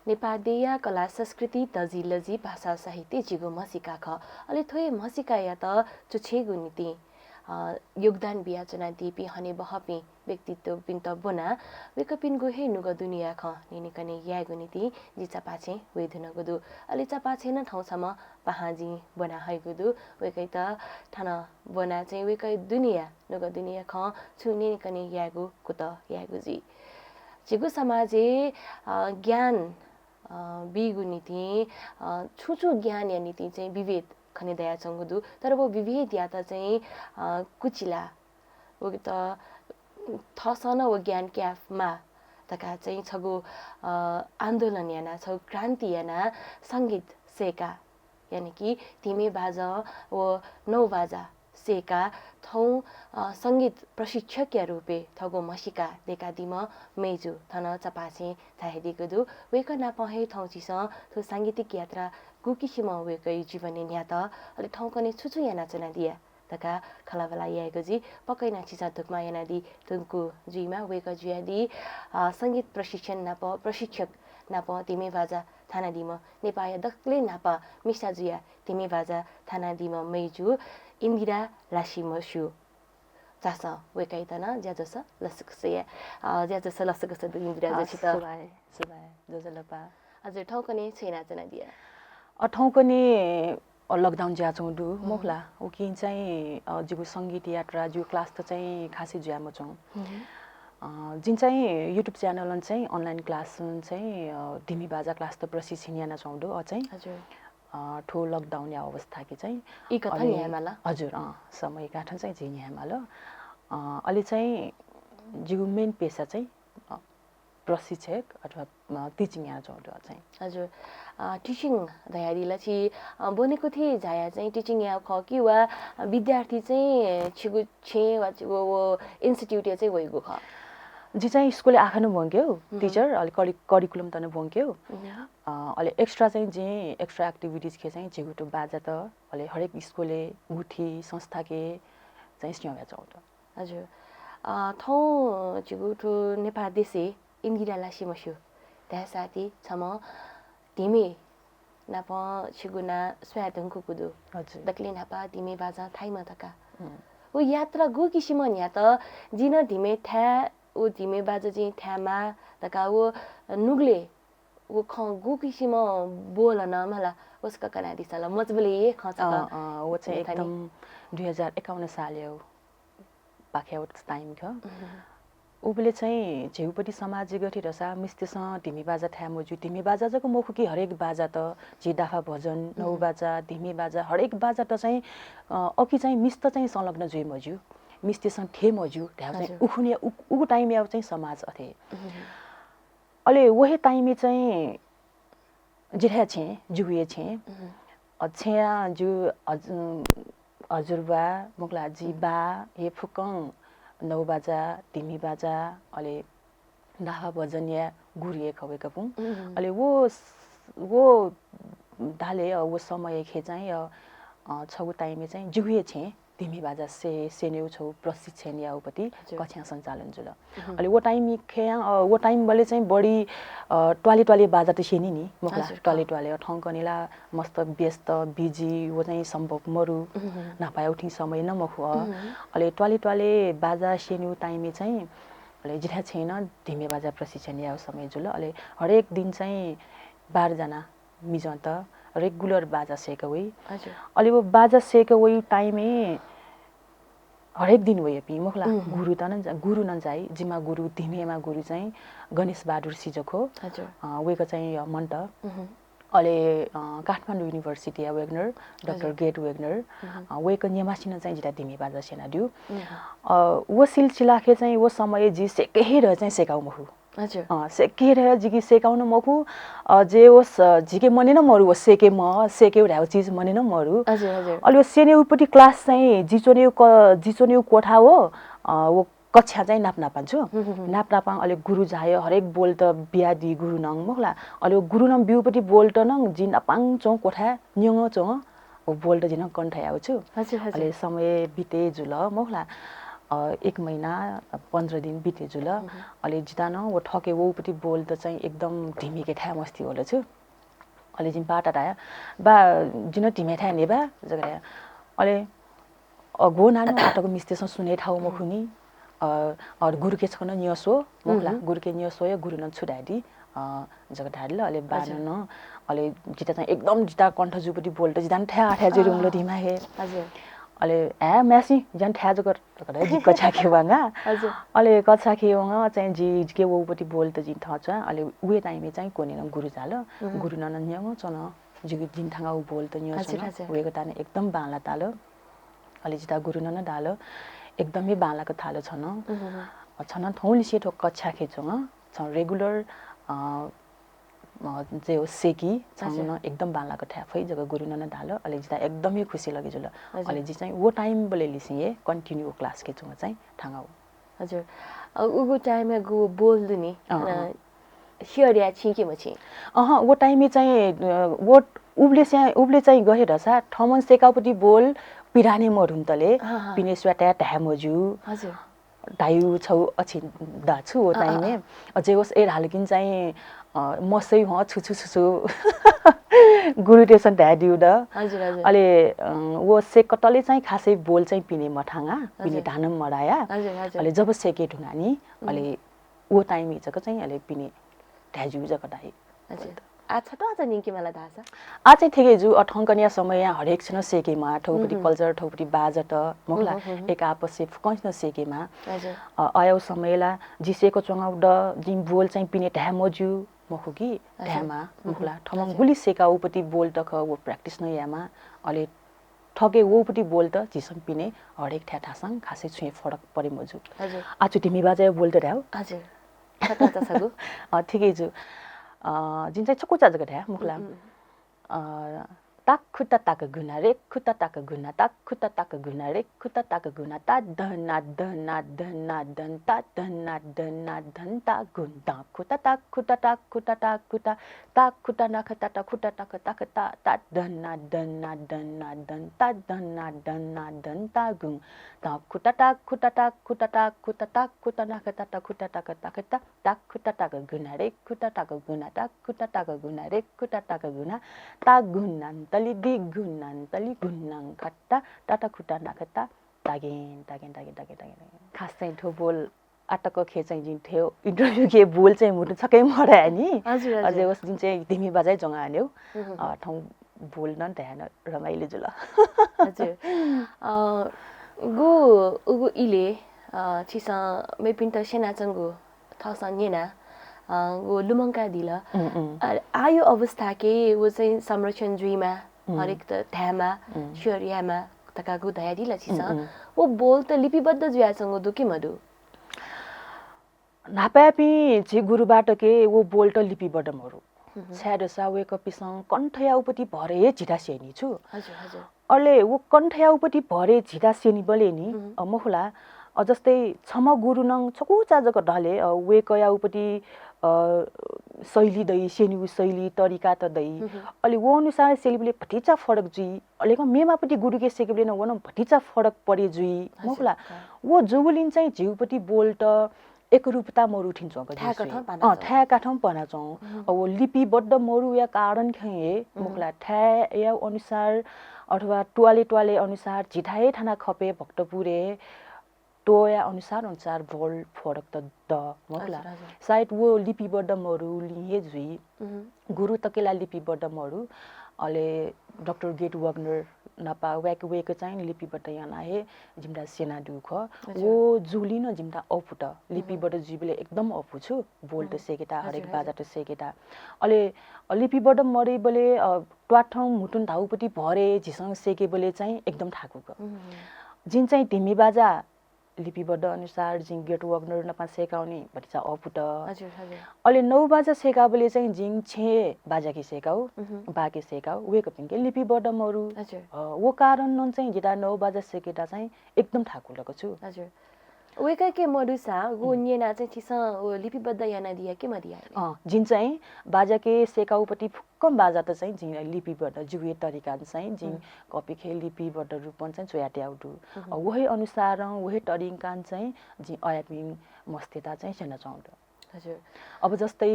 नेपादेया कला संस्कृति तजिलजी भाषा साहित्य जिगो मसिका ख अले थोए मसिका या त चुछेगु नीति योगदान बिया चना दिपी हने बहपी व्यक्तित्व पिन्त बना वेकपिन गुहे नुग दुनिया ख निने कने यागु नीति जिचा पाछे वेधुन गुदु अले चा पाछे न ठाउँसम्म पहाजी बना हैगुदु वेकै त ठाना बना चाहिँ वेकै दुनिया नुग दुनिया ख छुने कने यागु कुत यागु जी जिगु समाजे ज्ञान बिगु नीति छुछु ज्ञान या नीति चाहिँ विभेद खने दया चंगुदु तर वो विभेद या त चाहिँ कुचिला वो त थसन वो ज्ञान क्याफमा तका चाहिँ छगु आन्दोलन याना छ क्रान्ति याना संगीत सेका यानी कि तिमे बाजा वो नौ बाजा सेका थौ संगीत प्रशिक्षक या रूपे थगो मसिका देखा दिम मेजु थन चपासे थाहेदिगुदु वेक नापहे थौ चिस थो सांगीतिक यात्रा गुकिसिम वेकै जीवने न्याता अले ठौकने छुछु याना चना दिया तका खलाबला यागो जी पकै नाछि दुकमा याना दि तुमको जुइमा वेक जुयादी संगीत प्रशिक्षण नाप प्रशिक्षक नाप तिमे बाजा थाना दिम नेपाया दक्ले नाप मिसा जुया तिमे बाजा थाना दिम मेजु इन्दिरा लाचिमास्यु चासा वेकै तना ज्याजस लसकसे ज्याजस लसकसे इन्दिरा जचित सुबाय जजलपा हजुर ठौकने छैना चना दिया ठौकने लकडाउन ज्या चौडु मोखला ओके चाहिँ जिगु संगीत यात्रा जो क्लास त चाहिँ खासै ज्या म चौ जिन चाहिँ युट्युब च्यानल चाहिँ अनलाइन क्लास चाहिँ धिमी बाजा क्लास त प्रशिक्षण याना चौडु चाहिँ हजुर ठो लकडाउन या अवस्था कि चाहिँ इ कथा न्यामाला हजुर समय काठन चाहिँ झि न्यामाला अलि चाहिँ जिगु मेन पेशा चाहिँ प्रशिक्षक अथवा टिचिङ या चौडु चाहिँ हजुर टिचिङ दयारीला छि बनेको थिए जाया चाहिँ टिचिङ या ख कि वा विद्यार्थी चाहिँ छिगु छे वा वो इन्स्टिट्युट या चाहिँ वइगु ख जी चाहिँ स्कुलले आखन भोंक्यो टिचर अलि करिकुलम तने भोंक्यो अलि एक्स्ट्रा चाहिँ जे एक्स्ट्रा एक्टिभिटीज के चाहिँ जिगुटो बाजा त अलि हरेक स्कुलले गुठी संस्था के चाहिँ स्न्याया चौत हजुर थौ जिगुटो नेपाल देशे इन्दिरा लाचिमास्यु त्या साथी छम तिमी नाप छिगुना स्वादंको कुदु हजुर दक्ले नापा तिमी बाजा थाइमा तका ओ यात्रा गु किसिम न्या त जिन धिमे थ्या ओ धिमे बाजा जि थ्यामा तका वो नुगले वो ख गु किसिम बोल न मला उसका कना दिसला मजबले ये खचा वो चाहिँ एकदम 2051 साल हो पाख्या टाइम ख उबले चाहिँ झेउपटी समाज गठी रसा मिस्तेस धिमी बाजा थ्या मोजु धिमी बाजा जको मोखु कि हरेक बाजा त जी दाफा भजन नौ बाजा धिमी बाजा हरेक बाजा त चाहिँ अकि चाहिँ मिस्त चाहिँ संलग्न जुइ मजु मिस्तेस थे मजु ध्याउ चाहिँ उखुने उगु टाइम या चाहिँ समाज अथे अले वहे टाइम चाहिँ जिठा छे जुए छे अछ्या जु हजुरबा मुकला जी बा हे फुकङ नौ बाजा तिमी बाजा अले दाहा भजन या गुरिए खबे कपुङ अले वो धाले वो समय खे चाहिँ छगु टाइममे चाहिँ जुहे छे तिमी बाजा सेनेउ छौ प्रशिक्षण या उपति कक्षा सञ्चालन जुल अले वो टाइम खे वो टाइम बले चाहिँ बढी ट्वाली बाजा त सेनी नि मुखला ट्वाली ठंकनेला मस्त व्यस्त बिजी वो चाहिँ सम्भव मरु नपाए उठि समय न मखु अले ट्वाली बाजा सेनेउ टाइममे चाहिँ अले जिठा छैन धिमे बाजा प्रशिक्षण या समय जुल अले हरेक दिन चाहिँ 12 जना मिजन्त रेगुलर बाजा सेकवई अले वो बाजा सेकवई टाइममे हरेक दिन वय पि मुखला गुरु न जाई जिमा गुरु धिमेमा गुरु चाहिँ गणेश बहादुर सिजको हजुर वेको चाहिँ मन्ट अले काठमाडौँ युनिभर्सिटी या वेगनर डाक्टर गेट वेगनर वेको न्यामासिन चाहिँ जिता धिमे बाजा सेना दिउ वो सिलसिलाखे चाहिँ वो समय जी सेकेर चाहिँ सेकाउ मखु हजुर सेकेर जिकी सेकाउन मखु जे ओस जिके मने न मरु सेके म सेके उडाउ चीज मने न मरु हजुर हजुर अलि सेने उपटी क्लास चाहिँ जिचोने कोठा हो वो कक्षा चाहिँ नाप्छु नाप्नापाङ अलि गुरु जायो हरेक बोल त बिया दि गुरु नङ मखला अलि गुरु नङ बिउपटी बोल त नङ जिन अपाङ चौ कोठा न्यङ चौ ओ बोल त जिन कन्ठाइ आउँछु हजुर अलि समय बिते जुल मखला 1 महिना 15 दिन बिते जुल अहिले जिता न वो ठके वोपट्टि बोल त चाहिँ एकदम ढिमीके ठ्या मस्ती होला छु अहिले जिम पाटा आया बा जिन ढिमे ठ्या ने बा जगरा अहिले गो नानो आटको मिस्तेसँग सुने ठाउँ मखुनी और गुरुके छन न्यसो मोखला गुरुके न्यसो या गुरु न छुडाडी जग्गा ढाडले अहिले बान न अहिले जिता चाहिँ एकदम जिता कण्ठ जुपट्टि बोल्ट जिता ठ्या ठ्या जुरुङलो ढिमा हे हजुर अहिले म्यासी जन ठ्या जगर जिक छाके वाङा हजुर अहिले कछा खेवङ चाहिँ जिके वोपट्टि बोल्ट जिन थछ अहिले उहे टाइममे चाहिँ कोनेन गुरु जाल गुरु नन न्यङ चन जिग जिन थाङा उ बोल्ट न्य छन उहेको ताने एकदम बाला ताल अहिले जिता गुरु नन डाल एकदमै बालाको थालो छन छन थौली सेठो कछा खेचङ छ रेगुलर जे हो सेकी छन एकदम बालाको ठ्याफै जग्गा गुरु नन डाल अहिले जिता एकदमै खुसी लगे जुल अहिले जी चाहिँ वो टाइम बोले लिसिए कन्टिन्यू क्लास के छुङ चाहिँ ठाङाउ हजुर उगो टाइममा गो बोल्दु नि सियरिया छिके मछि वो टाइममे चाहिँ वो उब्ले चाहिँ गएर सा ठमन सेकापट्टि बोल पिराने मरुन्तले पिने स्वाटा ढ्यामजु हजुर ढायु छौ अछि दाछु वो टाइममे अझै होस् ए हालकिन चाहिँ मसै ह छु छु छु गुरु टेसन ढ्याडिउ द हजुर हजुर अहिले वो सेकटले चाहिँ खासै बोल चाहिँ पिने मठाङा पिने ढानम मराया हजुर हजुर अहिले जब सेके ढुङ्गानी अहिले वो टाइम हिजोको चाहिँ अहिले पिने ढ्याजु जग्गा ढाइ हजुर अच्छा त आज निके मलाई थाहा छ आ चाहिँ ठिकै जु अठङ्कनिया समय हरेक छन सेकेमा ठौपटी कल्चर ठौपटी बाजट मोखला एक आपसे कन्छ सेकेमा हजुर आयो समयला जिसेको चंगाउ ड जिम बोल चाहिँ पिने ढ्यामजु मखुकी ढ्यामा मोखला ठमङ गुली सेका उपटी बोल त ख वो प्र्याक्टिस न यामा अहिले ठगे वोपटी बोल त जिसम पिने हरेक ठ्याठासङ खासै छुए फरक परे मजु हजुर आचु तिमी बाजे बोल त ढ्याउ हजुर कता त सगु ठिकै छु जिन चाहिँ चक्कु चाजको ढ्या मुखला ताक खुट्टा ताक गुना रे खुट्टा ताक गुना ताक खुट्टा ताक गुना रे खुट्टा ताक गुना ता धना धना धना धन ता धना धना धन ता गुन ता खुट्टा ताक खुट्टा ताक खुट्टा ताक खुट्टा ताक खुट्टा नख ता खुट्टा ताक ताक ता ता धना धना धना धन ता धना धना धन ता गुन ता खुट्टा ताक खुट्टा ताक खुट्टा ताक खुट्टा ताक खुट्टा नख ता खुट्टा ताक ताक ता ताक खुट्टा ताक गुना रे खुट्टा ताक गुना ताक खुट्टा ताक गुना रे खुट्टा ताक गुना ता गुन्नान तली दि गुन्नान तली गुन्नाङ खट्टा टाटा खुट्टा नाखट्टा तागेन तागेन तागेन तागेन तागेन खास चाहिँ ठो बोल आटको खे चाहिँ जिन थियो इन्टरभ्यू के बोल चाहिँ मुटु छकै मरायो नि हजुर अझै होस् जुन चाहिँ तिमी बाजै जङ्गा हान्यौ ठाउँ बोल्न ध्यान रमाइलो जुल हजुर गो उगो इले छिसा मेपिन त सेनाचंगो थसा नेना गो लुमङ्का दिल आयो अवस्था के वो चाहिँ संरक्षण जुइमा हरेक त ढ्यामा सियरियामा तकागु दया दिल छिसा वो बोल त लिपिबद्ध जुयासँग दुकी मधु नापापी जे गुरुबाट के वो बोल त लिपिबद्ध मरु छ्याडसा वेक पिसङ कण्ठया उपति भरे झिटा सेनी छु हजुर हजुर अले वो कण्ठया उपति भरे झिटा सेनी बले नि मखुला जस्तै छम गुरु नङ छकु चाजको ढले वेकया उपति शैली दै सेनी शैली तरिका त दै अलि वो अनुसार सेलिबले भटिचा फरक जुई अलेको मेमापट्टि गुरुके सेकेबले न वन भटिचा फरक परे जुई मखुला वो जुगुलिन चाहिँ जिउपट्टि बोल त एकरूपता मरु ठिन्छौ ठ्या काठौँ पनाचौ अब लिपिबद्ध मरु या कारण खए मुखला ठ्या या अनुसार अथवा टुवाले अनुसार झिठाए ठाना खपे भक्तपुरे टोया अनुसार बोल फरक त द मुखला सायद वो लिपिबद्ध मरु लिए जुई गुरु तकेला लिपिबद्ध मरु अले डाक्टर गेट वगनर नपा वेक चाहिँ लिपिबाट यहाँ आए जिम्दा सेना दुख वो जुलिन जिम्दा अपुट लिपिबाट जीवले एकदम अपु छु बोल त सेकेटा हरेक बाजा त सेकेटा अले लिपिबाट मरे बले ट्वाठौँ मुटुन धाउपट्टि भरे झिसँग सेके बले चाहिँ एकदम ठाकुक जिन चाहिँ तिमी बाजा लिपिबद्ध अनुसार जिङ गेट वगनर नपा सेकाउने भटिचा अपुट अहिले 9 बाजा सेकाबले चाहिँ जिङ छे बाजा कि सेकाउ बाके सेकाउ वेक पिङके लिपिबद्ध मरु वो कारण न चाहिँ जिता 9 बाजा सेकेटा चाहिँ एकदम ठाकुलको छु हजुर वेका के मरुसा गो न्येना चाहिँ चिसा लिपिबद्ध याना दिया के मदिया जिन चाहिँ बाजाके सेकाउपट्टि फुक्कम बाजा त चाहिँ जिन लिपिबाट जुए तरिका चाहिँ जिन कपीखे लिपिबाट रूपन चाहिँ चोयाट्याउटु वही अनुसार वही तरिकान चाहिँ जि अयापिङ मस्तेता चाहिँ सेना चाउँदो हजुर अब जस्तै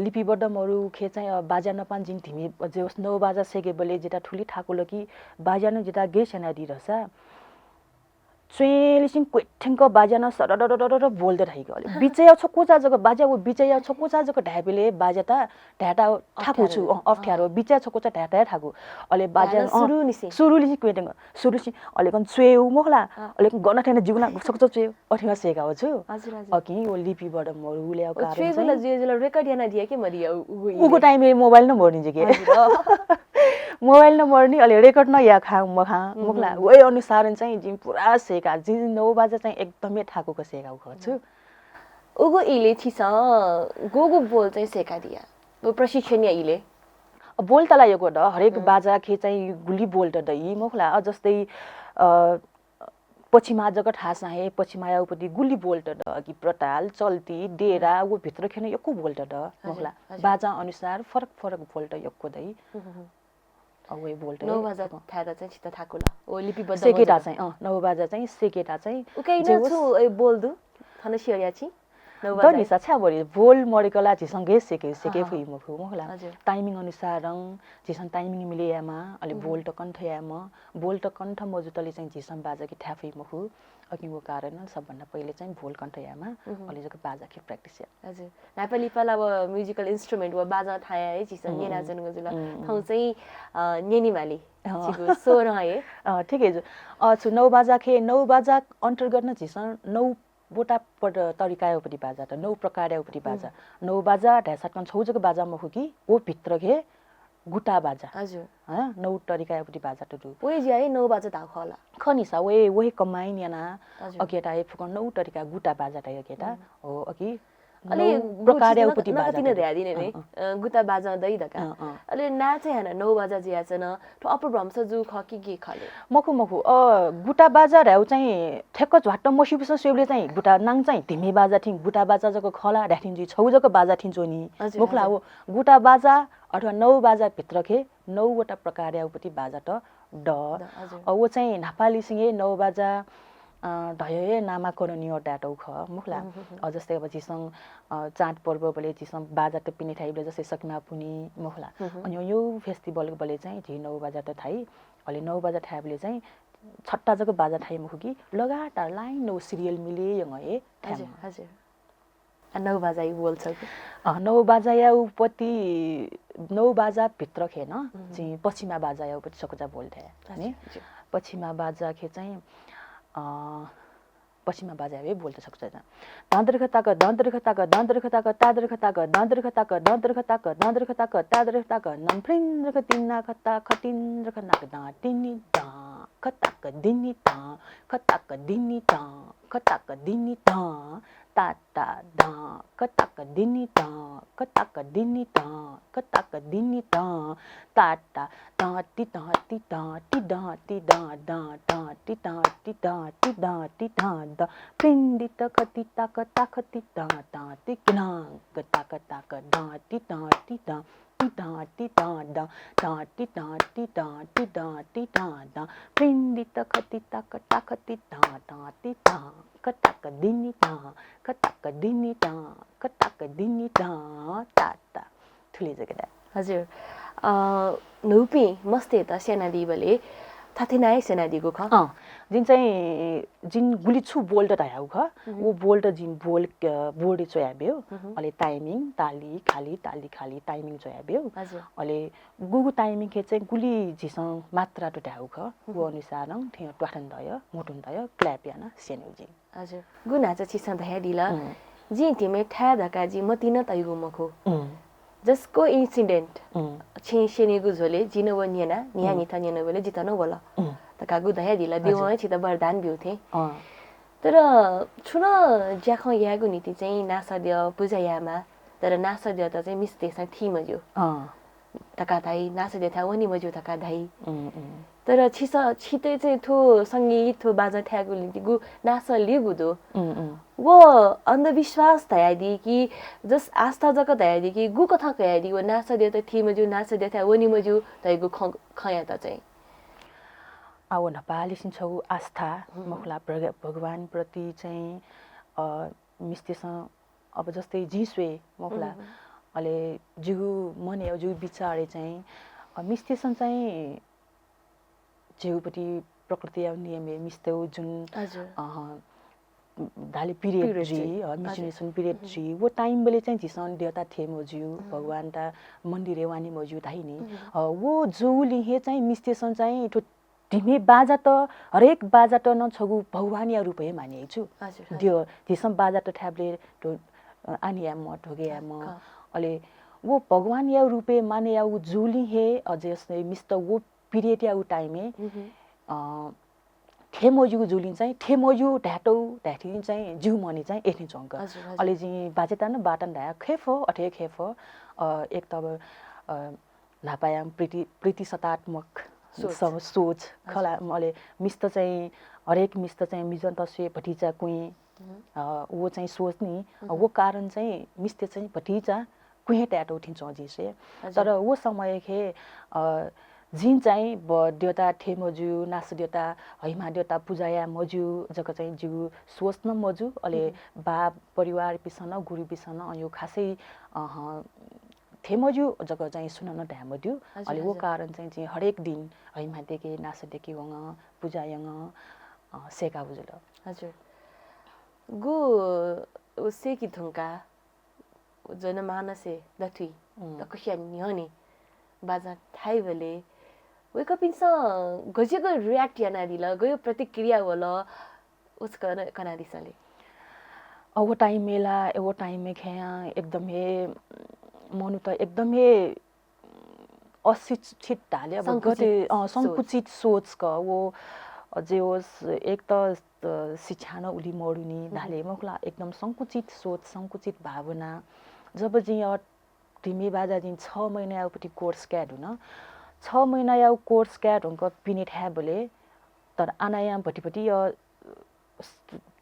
लिपिबद्ध मरु खे चाहिँ बाजा नपान जिन थिमी जे होस् नौ बाजा सेकेबले जेटा ठुली ठाकुलो कि बाजा न जेटा गे सेना दिरसा चेलिसिङ क्वेठेङको बाजा न सररररर बोल्दै रहेको अले बिचय छोकोचा जको बाजा वो बिचय छोकोचा जको ढाबेले बाजा त ढाटा ठाकु छु अफ्ठ्यारो बिचय छोकोचा ढाटा ठाकु अले बाजा सुरु लिसि क्वेठेङ सुरु सि अले कन चेउ मोखला अले गन ठेन जिउना सक्छ चेउ अठिमा सेका हो छु हजुर हजुर अकि ओ लिपिबाट मरु ल्याउ कारण चाहिँ चेगुला जेजुला रेकर्ड याना दिया के मदिया उको टाइमले मोबाइल न मोर्नी जे के मोबाइल न मोर्नी अले रेकर्ड न या खा मखा मुखला वही अनुसार चाहिँ जिम पुरा सेका जिन 9 बाजा चाहिँ एकदमै ठाकुको सेका छु उगो इले छिसा गोगो बोल चाहिँ सेका दिया वो प्रशिक्षण या इले बोल तला यो गोड हरेक बाजा खे चाहिँ गुली बोल त दई मुखला जस्तै पछिमा जगत ठास आहे पछिमा उपति गुली बोल त कि प्रताल चल्ती डेरा वो भित्र खेन यको बोल त मुखला बाजा अनुसार फरक फरक बोल त यको दई अवे बोल्टे 9 बाजा थादा चाहिँ छिता ठाकुला ओ लिपिबद्ध सेकेटा चाहिँ 9 बाजा चाहिँ सेकेटा चाहिँ उकै न छु बोल्दु थन सियाछि 9 बाजा दनिसा छ बरी बोल मरेकला जिसँगै सेके फुइ मफु होला टाइमिङ अनुसार जिसन टाइमिङ मिलेयामा अलि बोल त कण्ठयामा बोल त कण्ठ मजुतले चाहिँ जिसम बाजा कि ठ्याफै मफु अकिको कारण सबभन्दा पहिले चाहिँ बोल कण्ठयामा अलि जको बाजा कि प्र्याक्टिस हजुर नेपाली पाला अब म्युजिकल इन्स्ट्रुमेन्ट वा बाजा थाया है जिसन नेना जनको जुल ठाउँ चाहिँ नेनीमाली छिगु सो रहे ठिकै छु 9 बाजा खे 9 बाजा अन्तर्गत न जिसन 9 बोटा तरिका उपरि बाजा त 9 प्रकार उपरि बाजा 9 बाजा ढासाकन छौजको बाजा मखु कि ओ भित्र खे गुटा बाजा हजुर ह 9 तरिका उपरि बाजा त दु ओइ ज्याइ 9 बाजा ता खला खनिसा वे कमाइन याना अकेटा ए फुकन 9 तरिका गुटा बाजा त अकेटा हो अकि अले प्रकार उपरि बाजा तिन ध्या दिने ने गुटा बाजा दै दका अले ना चाहिँ हैन 9 बाजा जिया छ न तो अपर भ्रमस जु खकी गे खले मखु गुटा बाजा र्याउ चाहिँ ठेक्क झ्वाट्ट मसिबस सेउले चाहिँ गुटा नाङ चाहिँ धिमी बाजा थिङ गुटा बाजा जको खला ढ्याठिन जी छौजको बाजा थिन जोनी मुखला हो गुटा बाजा अथवा 9 बाजा भित्र खे 9 वटा प्रकार उपति बाजा त ड वो चाहिँ नेपाली सिंगे 9 बाजा ढय नामाकरणीय डाटौ ख मुखला जस्तै अब जिसङ चाड पर्व बले जिसङ बाजा त पिने थाइले जस्तै सकिमा पुनी मुखला अनि यो फेस्टिभल बले चाहिँ झि 9 बाजा त थाइ अलि 9 बाजा थाइले चाहिँ छट्टा जको बाजा थाइ मुखु कि लगातार लाइन 9 सिरियल मिले यङ ए हजुर हजुर 9 बाजा यु बोल्छ 9 बाजा या उपति 9 बाजा भित्र खेन चाहिँ पछिमा बाजा या उपति सकुजा बोल्थे हैन पछिमा बाजा खे चाहिँ पछिमा बाजा वे बोल्न सक्छ दान्द्रखताक दान्द्रखताक दान्द्रखताक ताद्रखताक दान्द्रखताक दान्द्रखताक दान्द्रखताक ताद्रखताक नम्फ्रिन्द्रख तिन्ना खता खतिन्द्रख नाक दा तिनी दा खताक दिनी ता खताक दिनी ता खताक दिनी ता ताता दा खताक दिनी ता खताक दिनी ता खताक दिनी ता ताता ता ति ता ति ता ति दा ति दा दा ता ति ता ति दा ति दा ति दा दा प्रिन्दित खति ताक ताक ति ता ता ति किनाक ताक ताक दा ति ता ति दा ति दा ति दा दा ता ति दा ति दा ति दा ति दा दा प्रिन्दित खति ताक ताक ति दा ता ति दा खताक दिनी ता खताक दिनी ता खताक दिनी ता ताता ठुली जगदा हजुर नौपी मस्ते त सेना दिबले थाथिनाय सेना दिगो ख जिन चाहिँ जिन गुली छु बोल्ट तायाउ ख वो बोल्ट जिन बोल बोर्ड चोयाब्यो अले टाइमिङ ताली खाली खाली टाइमिङ चोयाब्यो अले गुगु टाइमिङ के चाहिँ गुली जिसं मात्रा टुटाउ ख वो अनुसार थियो ट्वाठन दय मोटुन दय क्ल्याप याना सेनु जी हजुर गुना चाहिँ छिसा दया दिला जी तिमे ठा धका जी मतिन तैगु मखो जसको इन्सिडेन्ट छेनेगु झोले जिनो वनियना नियानी था नियनो बोले जितनो बोला त कागु दया दिला देउ छित वरदान बिउ थे तर छुन ज्याख यागु नीति चाहिँ नासद्य पूजायामा तर नासद्य त चाहिँ मिस्ते सा थिम जो तकाधाई नासे देथा वनी मजु तकाधाई तर छिटै चाहिँ थो सङ्गीत थो बाजा ठ्यागु लिगु नास लिगुदो वो अंधविश्वास तयादी कि जस आस्था जक तयादी कि गु कथा कयादी वो नास देता थी मजु नास देथा वनी मजु तयगु खया त चाहिँ आउ नेपाली सिन्छौ आस्था मखला भगवान प्रति चाहिँ मिस्टेसँग अब जस्तै जिसुए मखला अहिले जिउ मन या जिउ विचारे चाहिँ मिस्टेसन चाहिँ जिउपट्टि प्रकृति या नियम मिस्ते जुन धाले पिरियड जी मिचुनेसन पिरियड जी वो टाइम बेले चाहिँ झिसन देवता थे मज्यू भगवान ता मन्दिरे वानी मज्यू धाइ नि वो जो लिहे चाहिँ मिस्टेसन चाहिँ ढिमे बाजा त हरेक बाजा त नछगु भगवान या रूपे मानिए छु त्यो झिसम बाजा त ठ्याब्ले आनिया म ढोगे म अले वो भगवान या रूपे माने या जुली हे अझै मिस्टर वो पिरियड या टाइमे ठेमोजु जुलिन चाहिँ ठेमोजु ढ्याटौ ढ्याठी चाहिँ जिउ मनी चाहिँ एथि चंक अले चाहिँ बाजेता न बाटन ढा खेफो अठे खेफो एक त नापायाम प्रतिशतात्मक सोच खला अले मिस्टर चाहिँ हरेक मिस्टर चाहिँ मिजन तस्वे भटिजा कुई वो चाहिँ सोच्नी वो कारण चाहिँ मिस्टर चाहिँ भटिजा कुहे ट्याटो उठिन्छ जिसे तर वो समय खे जिन चाहिँ देवता ठे मजु नास देवता हैमा देवता पूजाया मजु जक चाहिँ जिउ सोच्न मजु अले बा परिवार पिसन गुरु पिसन यो खासै ठे मजु जक चाहिँ सुनन ढ्याम दिउ अले वो कारण चाहिँ हरेक दिन हैमा देखे नास देखे वङ पूजायङ सेका बुजुल हजुर गु उसे कि थुंका जन मानसे दथि त कसिया निहनी बाजा थाइ भले वे कपिन्स गजेको रियाक्ट याना दिला गयो प्रतिक्रिया होला उसका कना दिसले अब टाइम मेला एवो टाइम में खया एकदमै मनु त एकदमै अशिक्षित ढाले अब गते संकुचित सोच क वो अझै होस् एक त शिक्षा न उली मडुनी ढाले मखला एकदम संकुचित सोच संकुचित भावना जब चाहिँ ढिमी बाजा दिन 6 महिना यापट्टि कोर्स क्याड हुन 6 महिना या कोर्स क्याड हुनक पिनेट है बोले तर आनायाम भटिपटि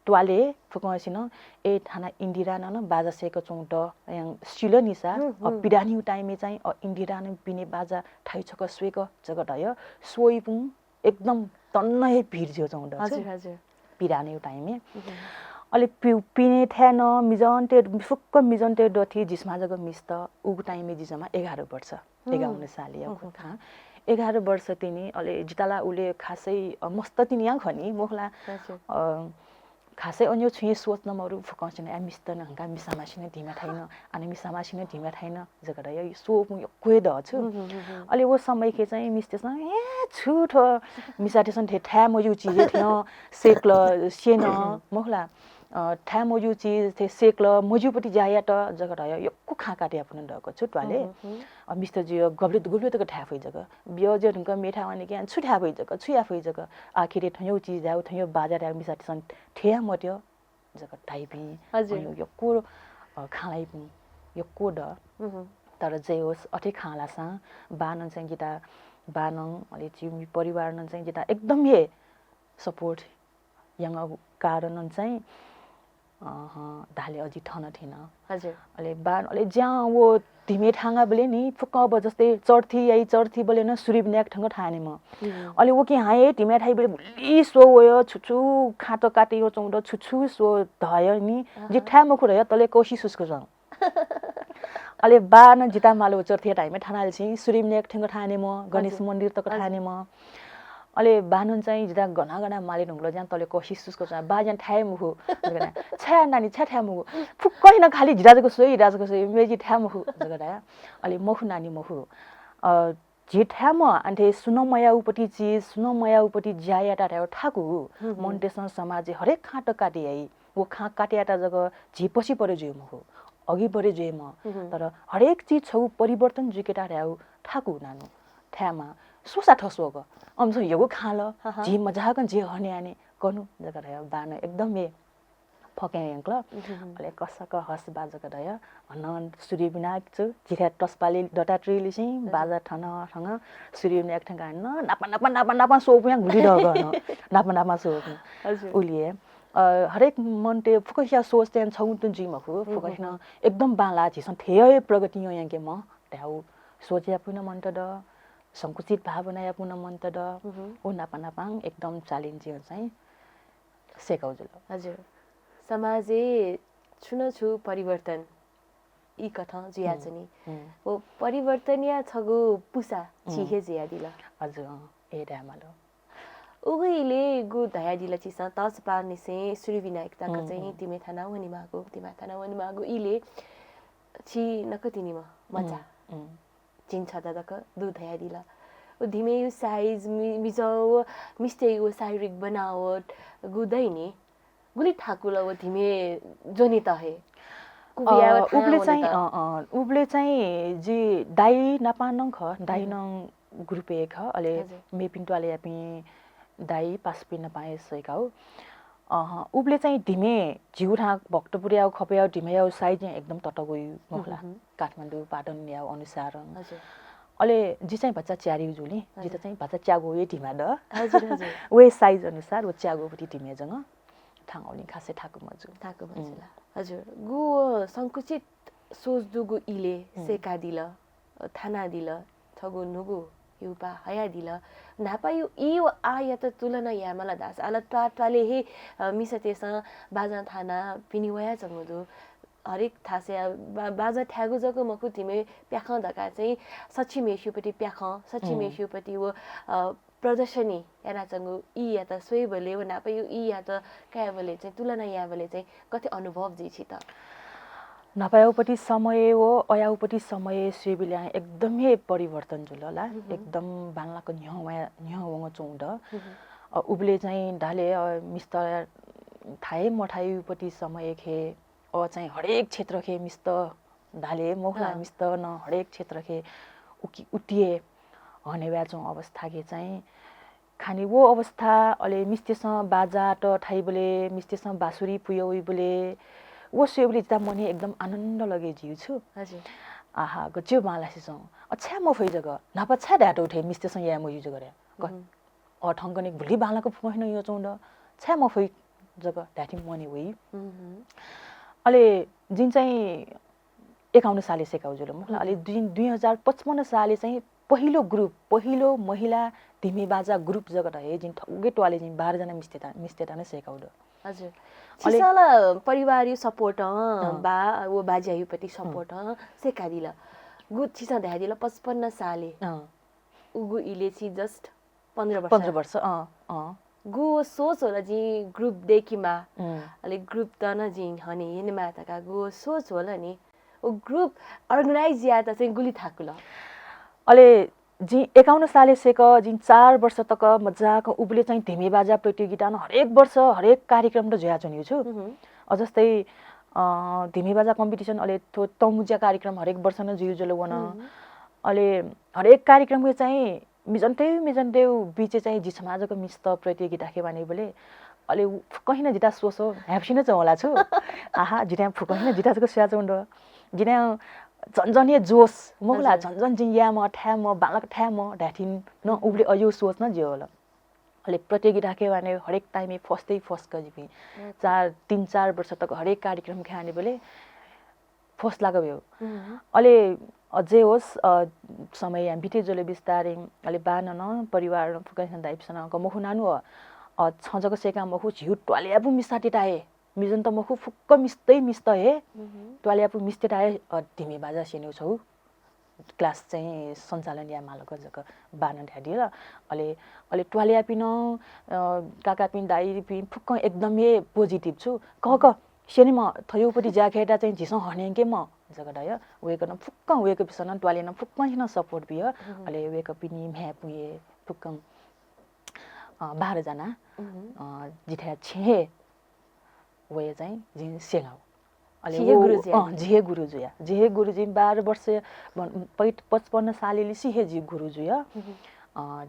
टवाले फुकसिन ए थाना इन्दिरा न बाजा सेक चौंट yang सिलो निसा पिडानी टाइममे चाहिँ इन्दिरा न पिने बाजा थाइ छक स्वेक जगत हय सोइपुङ एकदम तन्नै भिड जो चौंट हजुर हजुर पिडानी टाइममे अले पिने थ्यान मिजन्टे फुक्क मिजन्टे डथि जिसमा जग मिस्त उग टाइममे जिसमा 11 वर्ष 51 साल या खा 11 वर्ष तिनी अले जिताला उले खासै मस्त तिनी या खनी मोखला खासै अन्य छुए सोच्न मरु फुकसिन या मिस्त न हंगा मिसामासिन धिमा थाइन अनि मिसामासिन धिमा थाइन जगडा यो सो कोइ द छु अले वो समय के चाहिँ मिस्टेसन ए छुठो मिसाटेसन ठ्या मजु चीज थियो सेक्ल सेन मोखला ठ्या मजु चीज थे सेक्ल मजुपट्टि जाया त जगडा यो को खा काटे अपन डको छुटवाले मिस्टर जी गब्ले त ठ्या फै जग बियो जे ढुंग मेठा वाने के छुठ्या फै जग छुया फै जग आखिर ठयो चीज जाउ ठयो बाजार या मिसाटेसन ठ्या मट्यो जग टाइपी हजुर यो को खालाई पु यो को द तर जे होस् अठे खालासा बानन चाहिँ गिटा बानङ अलि जिउ परिवार न चाहिँ गिटा एकदम हे सपोर्ट यङ कारण चाहिँ धाले अझै ठन थिएन हजुर अले बान अले ज्या वो धिमे ठांगा बले नि फुक्क अब जस्तै चर्थी बले न सुरिबन्याक ठंग ठाने म अले वो के हाए धिमे ठाइ बले भुली सो वयो छुछु खाटो काटे यो चौंड छुछु सो धय नि जे ठ्याम खुरय तले कोशिश उसको जङ अले बान जिता मालो चर्थी टाइममे ठानाल छि सुरिबन्याक ठंग ठाने म गणेश मन्दिर तक ठाने म अले बानुन चाहिँ जिता गना गना माले ढुंगलो ज्यान तले कोशिश उसको छ बाजन ठाए मुखु छ्या नानी छ्या मुखु फुक्कै न खाली जिराजको सोइ मेजी ठ्या मुखु जगडा अले मखु नानी मखु जे ठ्या म अन्ते सुनमया उपटी चीज सुनमया उपटी ज्याया टाटा ठाकु मन्टेसन समाज हरेक खाट काटे आई वो खा काटेटा जग जे पछि परे जे मुखु अघि बढे जे म तर हरेक चीज छौ परिवर्तन जिकेटा र्याउ ठाकु नानु ठ्यामा सोसा ठसोग अमसो यो खाल जे मजाक जे हने आने कनु जगरा बान एकदमै फके यांक्ल अले कसक हस बाजा गदय अन सूर्य बिना छु जिरा टसपाले डटा ट्रीले चाहिँ बाजा ठन ठङ सूर्य बिना एकठं गान नापा सो पुया घुली डग नापा सो उलिए हरेक मन्टे फुकसिया सोचते छौ तुन जी मखु फुकसिन एकदम बाला छिसन थेय प्रगति यो यांके म त्याउ सोचिया पुन मन्ट द संकुचित भावना पुन मन्ट द ओ नापाङ एकदम च्यालेन्जिङ चाहिँ सेकाउ जुल हजुर समाजे छु परिवर्तन ई कथा जिया छनी ओ परिवर्तन या छगु पुसा छिहे जिया दिला हजुर ए ड्यामालो उगैले गु दया दिला छिस तस पार्ने से श्री विनायकता का चाहिँ तिमे थाना वनि मागु इले छि नकतिनी म मजा चिन छदा दक दु दया दिला ओ धिमे यु साइज मिजो मिस्टे यु शारीरिक बनावट गुदैनी गुली ठाकुला ओ धिमे जोनिता हे उब्ले चाहिँ जी दाई नापानङ ख दाई नङ ग्रुपे ख अले मेपिन्टुले यापि दाई पासपि नपाए सैकाउ उब्ले चाहिँ धिमे जिउठा भक्तपुर्याउ खप्याउ धिमेयाउ साइज एकदम तटगोइ मखला काठमाडौँ पाटन याउ अनुसार अले जी चाहिँ बच्चा च्यारी जुली जी त चाहिँ बच्चा च्यागो ए ढिमा द हजुर वे साइज अनुसार ओ च्यागो पति ढिमे जङ ठाङौली खासे ठाकु मजुला हजुर गु संकुचित सोच दुगु इले सेका दिल थाना दिल छगु नुगु युपा हया दिल नापा यु इयो आया त तुलना या मला दास आला ताले हे मिसतेस बाजा थाना पिनिवया जंगदु हरेक थासे बाजा ठ्यागु जको मखु तिमे प्याख दका चाहिँ सच्ची मेशुपति प्याख सच्ची मेशुपति वो प्रदर्शनी याना चंगु इ या त सोइबले व नापा यु इ या त कायबले चाहिँ तुलना याबले चाहिँ कति अनुभव जी छि त नपायाउपट्टि समय हो अयाउपट्टि समय सेबिल्या एकदमै परिवर्तन जुलला एकदम बांलाको न्यवङ चौंड उबले चाहिँ ढाले मिस्तर थाए मठाइपट्टि समय खे चाहिँ हरेक क्षेत्र खे मिस्त ढाले मोखला मिस्त न हरेक क्षेत्र खे उटिए हनेव्याचौं अवस्था के चाहिँ खाने वो अवस्था अले मिस्तेसँग बाजा त ठाइबले मिस्तेसँग बाँसुरी पुयोइ बोले वो सेबली त मने एकदम आनन्द लगे जिउ छु हजुर आहा गच्यो मालासिसौं अच्छा म फै जग नापा छ डाटो उठे मिस्तेसँग या म युज गरे क ठंगने भुली बालाको फुइन यो चौंड छ म फै जग डाटी मने वइ अले जिन चाहिँ 51 साले सेकाउ जुल मलाई अले 2055 साले चाहिँ पहिलो महिला धिमे बाजा ग्रुप जगत है जिन ठगुगे टोले जिन 12 जना मिस्तेता नै सेकाउ द हजुर छिसाला परिवार सपोर्ट बा वो बाजियायुपति सपोर्ट सेका दिला गु छिसा ध्या दिला 55 साले उगु इले छि जस्ट 15 वर्ष गु सोच होला जी ग्रुप देखिमा अले ग्रुप त न जी हने यने माताका गु सोच होला नि ओ ग्रुप अर्गनाइज या त चाहिँ गुली थाकुला अले जी 51 साले सेक जिन 4 वर्ष तक मजाको उबले चाहिँ धिमे बाजा प्रतियोगिता न हरेक वर्ष हरेक कार्यक्रम त ज्या चन्यु छु अजस्तै धिमे बाजा कम्पिटिसन अले तमुज्या कार्यक्रम हरेक वर्ष न जिउ जलो वन अले हरेक कार्यक्रम के चाहिँ मिजन्ते बीचे चाहिँ जी समाजको मिस्त प्रतियोगिता के बानी बोले अले कहिन जिता सोसो ह्याप्सिन छ होला छु आहा जिता फुकहिन जिताको स्या चन्ड जिना झन्झने जोस मोगला झन्झन जिया म ठ्या म बालक ठ्या म ढाठिन न उबले अयो सोच न जियो होला अले प्रतियोगिता के बाने हरेक टाइम फर्स्ट गजिपि 3-4 वर्ष तक हरेक कार्यक्रम खाने बोले फर्स्ट लागो भयो अले अझै होस् समय बिते जले बिस्तारै अले बान न परिवार फुकैसन दाइपसन क मखु नानु छजको सेका मखु झिउ टोलियाबु मिसाटिटाए मिजन त मखु फुक्क मिस्त हे टोलियाबु मिस्टेटाए धिमे बाजा सेन्यौ छौ क्लास चाहिँ सञ्चालन या मालक जक बान ढ्याडिल अले टोलिया पिन काका पिन दाइ पिन फुक्क एकदमै पोजिटिभ छु क सेनि म थयोपटी ज्याखेटा चाहिँ झिसो हनेके म जगडय वेक न फुक्क वेक पिसन टोलिया न फुक्क हिन सपोर्ट बिय अले वेक पिनि म्या पुए फुक्क 12 जना जिठा छे वे चाहिँ जिन सेगाउ अले जिहे गुरुजी 12 वर्ष 55 सालेले सिहे जी गुरुजी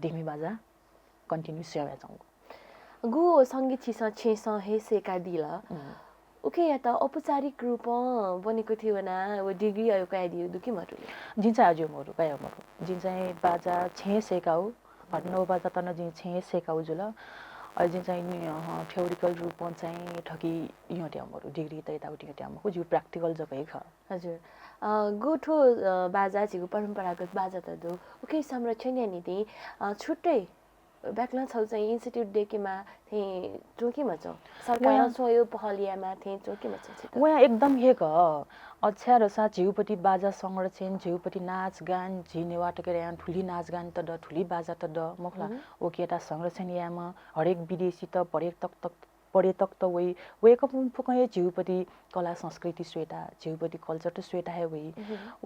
धिमी बाजा कन्टिन्यू सेवा जाऊ गु संगीत छिस छेस हे सेका दिला ओके या त औपचारिक रूपमा बनेको थियो भने वो डिग्री आयो काय दियो दुकी मरुले जिन्छ आजु मोरु काय मोरु जिन्छ बाजा छे सेकाउ भट्नो बाजा तन जिन छे सेकाउ जुल अहिले जिन्छ थ्योरिकल रूपमा चाहिँ ठगी यो ट्यामहरु डिग्री त यताउति यो ट्यामको जु प्र्याक्टिकल जबै ख हजुर गोठो बाजा छिगु परम्परागत बाजा त दो ओके संरक्षण नीति छुट्टै ब्याकलन छौ चाहिँ इन्स्टिट्युट डेकेमा थे चोकीमा छ सरकार सोयो पहलियामा थे चोकीमा छ वहाँ एकदम हेक अच्छा र सा झिउपट्टि बाजा संरक्षण झिउपट्टि नाच गान झिनेवा टकेर यहाँ ठुली नाच गान त द ठुली बाजा त द मोखला ओकेटा संरक्षण यामा हरेक विदेशी त पर्यटक त वही वेक फुकय झिउपट्टि कला संस्कृति स्वेटा झिउपट्टि कल्चर त स्वेटा है वही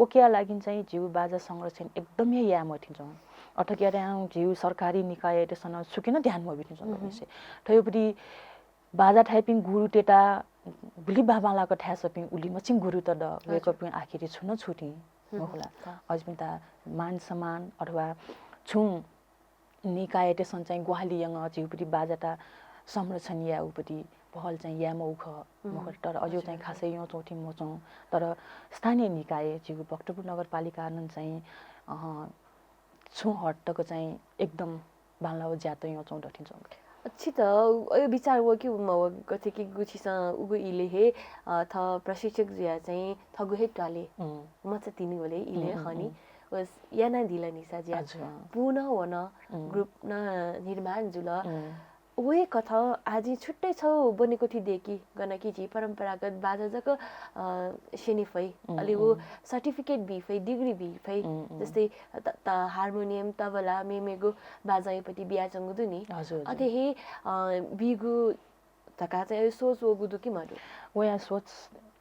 ओकेया लागि चाहिँ झिउ बाजा संरक्षण एकदमै याम थिन्छौँ अठकेर झिउ सरकारी निकाय त्यसमा सुकिन ध्यानमा बिटिन्छौँ भनेसे थयोपट्टि बाजा टाइपिङ गुरु टेटा बुली बाबालाको ठ्यासपिङ उली मचिङ गुरु त द वेकपिङ आखिरी छुन छुटी मोखला अजमिता मान सम्मान अथवा छुङ निकाय त्यसमा चाहिँ गुहाली यङ झिउपट्टि बाजाटा संरक्षण या उपट्टि पहल चाहिँ या मौख मखर तर अझै चाहिँ खासै यो चौथी मोचौँ तर स्थानीय निकाय झिउ भक्तपुर नगरपालिका नन् चाहिँ छु हट्टको चाहिँ एकदम बालाउ ज्यातो यो चौँ डठिन्छौँ अच्छी त यो विचार हो कि कथे कि गुछीसँग उगु इले हे थ प्रशिक्षक जिया चाहिँ थगु हे टाले म चाहिँ तिनी होले इले खनी वस याना दिला निसा जिया पुनः वन ग्रुप न निर्माण जुल वे कथा आज छुट्टै छौ बनेको थियो देखि गनकी जी परम्परागत बाजा जको सेनिफै अलि वो सर्टिफिकेट बी फै डिग्री बी फै जस्तै त हार्मोनियम तबला मेमेगो बाजाइपट्टि बिहा चंगु नि अथे हे बिगु तका चाहिँ सोच वो गुदु कि मरु वो या सोच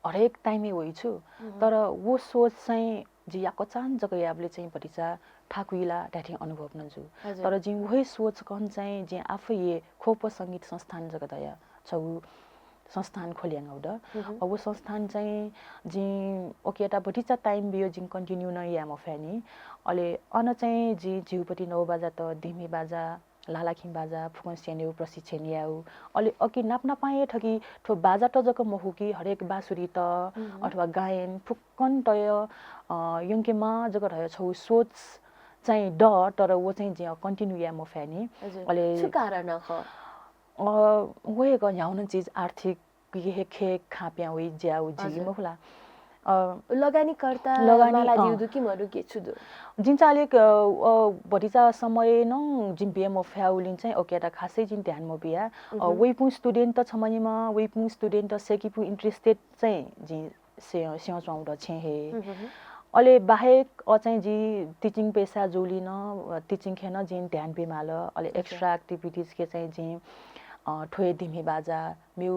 हरेक टाइमै होइ छु तर वो सोच चाहिँ जी या कचान जको याबले चाहिँ परिचा ठाकुइला ट्याठी अनुभव नजु तर जी वही सोच कन चाहिँ जे आफै ये खोप संगीत संस्थान जगदया छौ संस्थान खोल्याङ औड अब वो संस्थान चाहिँ जी ओकेटा बटिचा टाइम बियो जिन कन्टिन्यू न या मफानी अले अन चाहिँ जी झिउपट्टि नौ बाजा त दिमी बाजा लालाखिम बाजा फुकन सेन्यौ प्रशिक्षण याउ अलि अकि नाप्ना पाए ठगी ठो बाजा त जक महुकी हरेक बाँसुरी त अथवा गायन फुकन तय यंकेमा जक रह्यो छौ सोच चाहिँ ड तर वो चाहिँ जे कन्टिन्यू या मफानी अलि कारण ख वे ग याउन चीज आर्थिक खे खाप्या होइ ज्याउ जी मखला लगानीकर्ता माला दिउदु कि मरु के छुदु जिन्छ अलिक बढीचा समय न जिन बिएम फ्याउलिन चाहिँ ओकेटा खासै जिन ध्यान म बिया वेपु स्टुडेन्ट त छमनिमा वेपु स्टुडेन्ट त सेकिपु इन्ट्रेस्टेड चाहिँ जि स्याउ चाउड छे हे अले बाहेक चाहिँ जी टिचिङ पेसा जोलिन टिचिङ खेन जिन ध्यान बेमाल अले एक्स्ट्रा एक्टिभिटीज के चाहिँ जि ठोए दिमी बाजा म्यु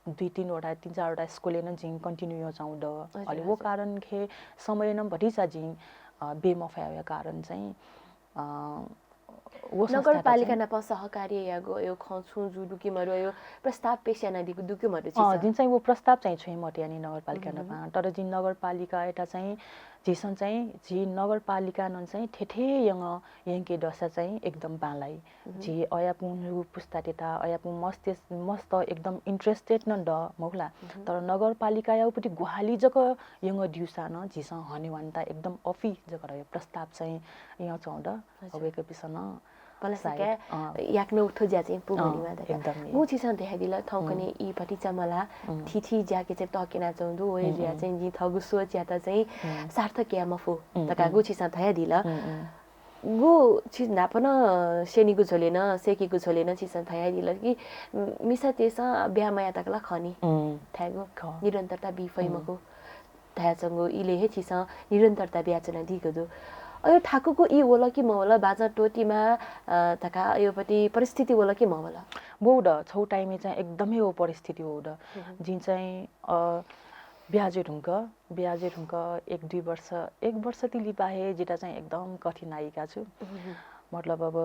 दुई तीनवटा तीन चारवटा स्कुलले न जिङ कन्टिन्यू यो चाउड अलि वो कारण खे समय न भटिसा जिङ बेमफाया कारण चाहिँ वो नगरपालिका नपा सहकार्य या गयो खछु जुडु कि मरु यो प्रस्ताव पेशा नदिको दुके मरु छ जिन चाहिँ वो प्रस्ताव चाहिँ छै मटियानी नगरपालिका नपा तर जिन नगरपालिका एटा चाहिँ जिसन चाहिँ जी नगरपालिका नन चाहिँ ठेठे यङ यङके दशा चाहिँ एकदम बालाई जी अयापुन पुस्ता टेटा अयापुन मस्त एकदम इन्ट्रेस्टेड न ड मौला तर नगरपालिका याउपट्टि गुहाली जक यङ दिउसा न जिसन हनेवान्ता एकदम अफी जक रह्यो प्रस्ताव चाहिँ यहाँ चौड अबेको पिसन पलसके याक्नो उठो ज्या चाहिँ पुगनीमा दका मु छिसन देखाइदिला थौकने ई पटिचा मला थिथि ज्याके चाहिँ टकेना चाउँदु ओइ ज्या चाहिँ जी थगु सोच या त चाहिँ सार्थक या मफु तका गु छिसन थयादिला गु छिस नापन सेनीगु झोलेन सेकीगु झोलेन छिसन थयादिला कि मिसा तेसा ब्यामाया तकला खनी थ्यागु निरन्तरता बिफैमको थयाचंगु इले हे छिस निरन्तरता ब्याचना दिगदु अयो ठाकुको ई होला कि मवला बाजा टोटीमा तका योपट्टि परिस्थिति होला कि मवला बोड छौ टाइममा चाहिँ एकदमै हो परिस्थिति होड जिन चाहिँ ब्याजे ढुङ्क एक वर्ष तिली बाहे जेटा चाहिँ एकदम कठिनाइका छु मतलब अब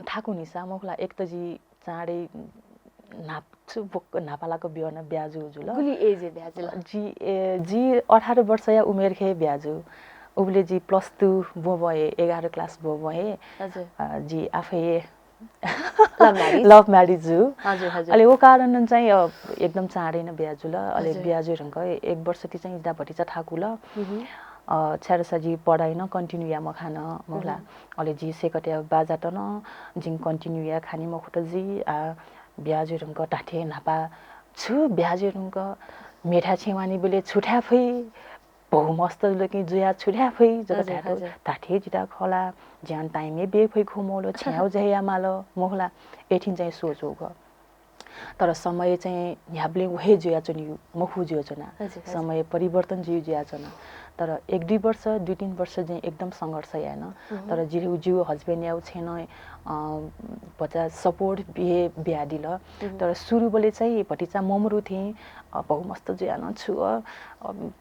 ठाकु निसा मखला एक त जी चाँडै नाप्छु बोक नापालाको बिहान ब्याजु जुल गुली एज ब्याजुला जी 18 वर्ष या उमेर खे ब्याजु उबले जी +2 बो भए 11 क्लास बो भए जी आफै लभ म्यारिज हो हजुर हजुर अहिले वो कारण चाहिँ एकदम चाँडै न बिहाजु ल अहिले हजुर। बिहाजु रंग एक वर्ष ती चाहिँ इदा भटिचा ठाकु ल छ्यारसाजी पढाइ न कन्टिन्यू या म खान मोला अहिले जी सेकटे बाजा त न जिङ कन्टिन्यू या खानी म खुट जी बिहाजु रंग टाठे नापा छु बिहाजु रंग मेठा छेवानी बोले छुट्या फै बहु मस्त लकी जुया छुट्या फै जग ठाटो टाठे जिटा खला ज्यान टाइमे बे फै खुमोलो छ्याउ जया माल मोहला एठिन चाहिँ सोचो ग तर समय चाहिँ ह्याब्ले वहे जुया चनि मखु जुया चना समय परिवर्तन जिउ जुया चना तर 1-2 वर्ष 2-3 वर्ष चाहिँ एकदम संघर्ष यान तर जिउ जिउ हस्बेन्ड याउ छैन बच्चा सपोर्ट बिहा दिल तर सुरु बोले चाहिँ भटिचा ममरु थिए बहु मस्त जुया न छु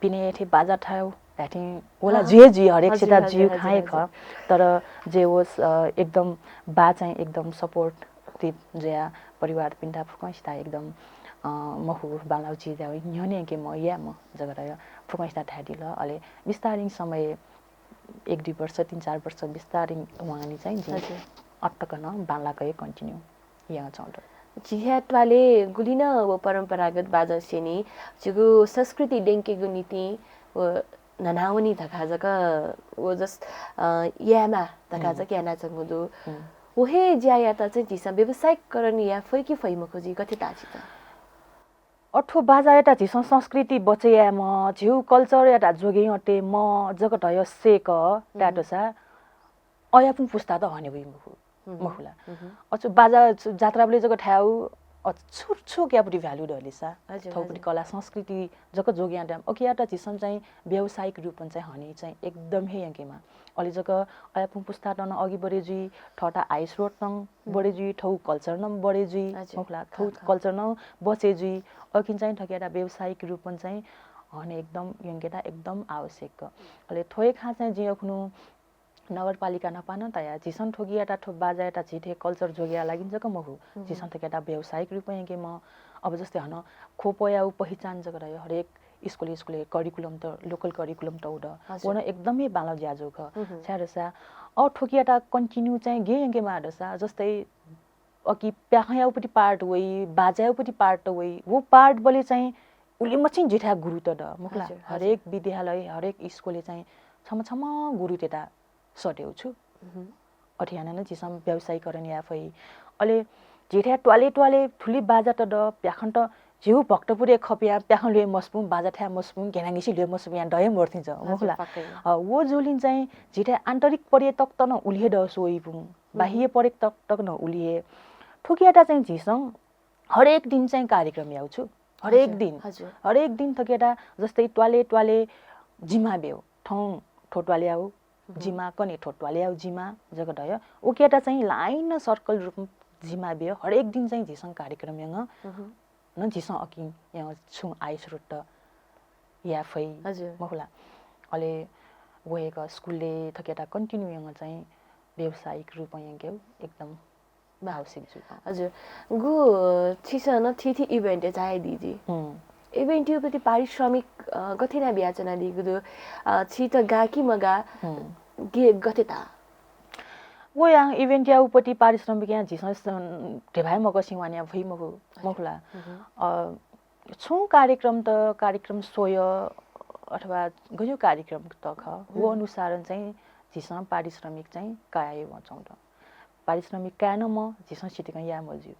पिने थे बाजा ठाउ त्याठी ओला जे जी हरेक सिता जिउ खाए ख तर जे होस् एकदम बा चाहिँ एकदम सपोर्ट ती जया परिवार पिन्टा फुकैस्ता एकदम महु बालाउ चिज आउ न्यने के म या म जगरा फुकैस्ता ठाडी ल अले विस्तारिङ समय 1-2 वर्ष 3-4 वर्ष विस्तारिङ उहाँनी चाहिँ जे अटकन बालाकै कन्टिन्यू यहाँ चौड जिहाटवाले गुलिन वो परम्परागत बाजा सेनी जुगु संस्कृति डेंकेगु नीति वो ननाउनी धका जक वो जस यामा धका जक याना चंगुदु ओहे ज्याया त चाहिँ जिसा व्यवसायिकरण या फैकी फैम खोजी कति ताछि त अठो बाजा एटा झिसं संस्कृति बचेया म झिउ कल्चर एटा जोगे अटे म जगत हय सेक टाटोसा अयापुङ पुस्ता त हने भइ मखुला अचो बाजा जात्रा बोले जगत ठाउ छुरछु क्यापुटी भ्यालु डलिसा थौपटी कला संस्कृति जक जोग्या ड्याम ओकियाटा झिसं चाहिँ व्यावसायिक रूपन चाहिँ हने चाहिँ एकदम हे यंकेमा अलि जक अयापुङ पुस्ता टन अघि बढे जी ठटा आइस रोड नङ बढे जी ठौ कल्चर नङ बढे जी मखुला ठौ कल्चर नङ बचे जी अकिन चाहिँ ठकेटा व्यावसायिक रूपन चाहिँ हने एकदम यंकेटा एकदम आवश्यक अलि थोय खा चाहिँ जे अखनु नगरपालिका नपान तया झिसन ठोगियाटा ठो बाजाटा झिठे कल्चर जोगिया लागिन्छ क महु झिसन ठोगियाटा व्यावसायिक रूपमा के म अब जस्तै हन खोपयाउ पहिचान जग रह्यो हरेक स्कुल करिकुलम त लोकल करिकुलम त उड वन एकदमै बालो ज्याजो ख छ्यारसा अ ठोकियाटा कन्टिन्यू चाहिँ गे यंगे माडसा जस्तै अकि प्याखयाउपटी पार्ट वइ बाजाउपटी पार्ट वइ वो पार्ट बले चाहिँ उले मछिन जिठा गुरु त द मुखला हरेक विद्यालय हरेक स्कुलले चाहिँ छम छम गुरु तेटा सटेउ छु अठियाना न जिसम व्यवसायीकरण या फै अले जेठ्या टवाले ठुली बाजा त द प्याखन्ट जिउ भक्तपुरे खपिया प्याखन ले मस्पु बाजा ठ्या मस्पु गेनाङिसी ले मस्पु या डय मर्थिन्छ मुखला वो जोलिन चाहिँ जेठ्या आन्तरिक पर्यटक त न उलिहे द सोइपु बाह्य पर्यटक तक न उलिहे ठुकियाटा चाहिँ झिसङ हरेक दिन चाहिँ कार्यक्रम याउ छु हरेक दिन थकेटा जस्तै टवाले जिमा बेउ ठौ ठोटवाले आउ जिमा कने ठोटवाले आउ जिमा जगत हय ओकेटा चाहिँ लाइन सर्कल रूप जिमा बेउ हरेक दिन चाहिँ झिसङ कार्यक्रम यङ न झिसङ अकि यहाँ छु आइस रोट या फै मखुला अले वएका स्कुलले थकेटा कन्टिन्यू यङ चाहिँ व्यावसायिक रूप यङकेउ एकदम आवश्यक छु हजुर गु छिसन थिथि इभेन्ट चाहे दिजी इभेन्ट यो पति पारिश्रमिक गथिना ब्याचना दिगु छि त गाकी मगा गे गतेता वो yang इभेन्ट या उपति पारिश्रमिक या झिसन ढेभाइ मग सिंवानिया भइ मगु मखुला छु कार्यक्रम त कार्यक्रम सोय अथवा गयो कार्यक्रम त ख वो अनुसार चाहिँ झिसन पारिश्रमिक चाहिँ काय वचाउँदा पारिश्रमिक कान म झिसन सिटिङ या मजु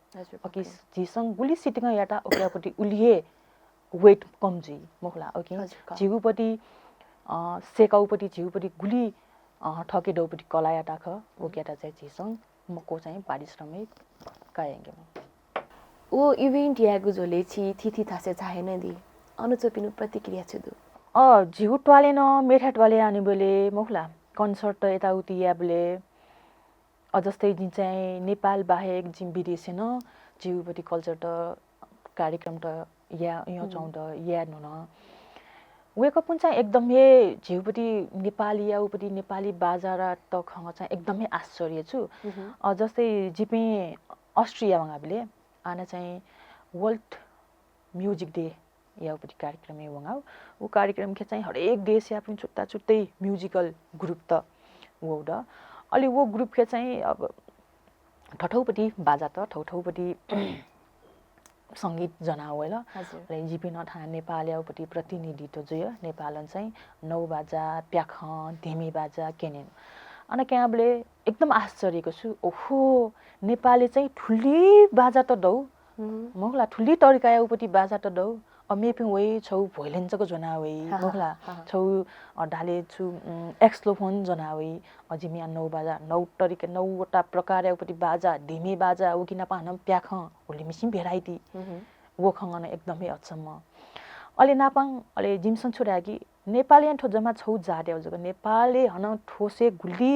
अकि झिसन गुली सिटिङ याटा ओकरापटी उलिहे वेट कम जी मखुला ओके जिगुपटी सेकाउपटी जिगुपटी गुली ठके डौपटी कलायाटा ख ओकेटा चाहिँ झिसङ मको चाहिँ पारिश्रमिक कायंगे ओ इभेन्ट यागु जोले छि थिथि थासे चाहे न दि अनुचोपिनु प्रतिक्रिया छुदु झिगु टवाले न मेठा टवाले आनी बोले मखुला कन्सर्ट यता उति याबले अजस्तै दिन चाहिँ नेपाल बाहेक जिम विदेश न जिउपटी कल्चर त कार्यक्रम त या यो चाउँद या न वेकअप चाहिँ एकदमै झिउपटी नेपाली याउपटी नेपाली बाजारा त खङ चाहिँ एकदमै आश्चर्य छु जस्तै जिपे अस्ट्रिया वङाबले आना चाहिँ वर्ल्ड म्युजिक डे याउपटी कार्यक्रम वङाउ वो कार्यक्रम के चाहिँ हरेक देश या पनि छुट्टा छुट्टै म्युजिकल ग्रुप त वो द अलि वो ग्रुप के चाहिँ अब ठठौपट्टि बाजा त ठौठौपट्टि सङ्गीत जनावेल हजुर जिपी नठा नेपालपट्टि प्रतिनिधित्व जो नेपालन चाहिँ नौ बाजा प्याख धिमी बाजा केनेन अनि क्याबले एकदम आश्चर्यको छु ओहो नेपालले चाहिँ ठुली बाजा त दौ मोखला ठुली तरिकायापट्टि बाजा त दौ मेपिङ वै छौ भोइलेन्चको जनावे मोखला छौ ढाले छु एक्सलोफोन जनावे अजिमिया नौ बाजा नौ तरिका नौवटा प्रकारपट्टि बाजा धिमी बाजा उकिना पाहन प्याख होली मिसिम भेराइटी वो खङ्गन एकदमै अचम्म अहिले नापाङ अहिले जिमसन छोराकी नेपाली ठो जम्मा छौ जाट्याउ जग नेपालले हन ठोसे गुली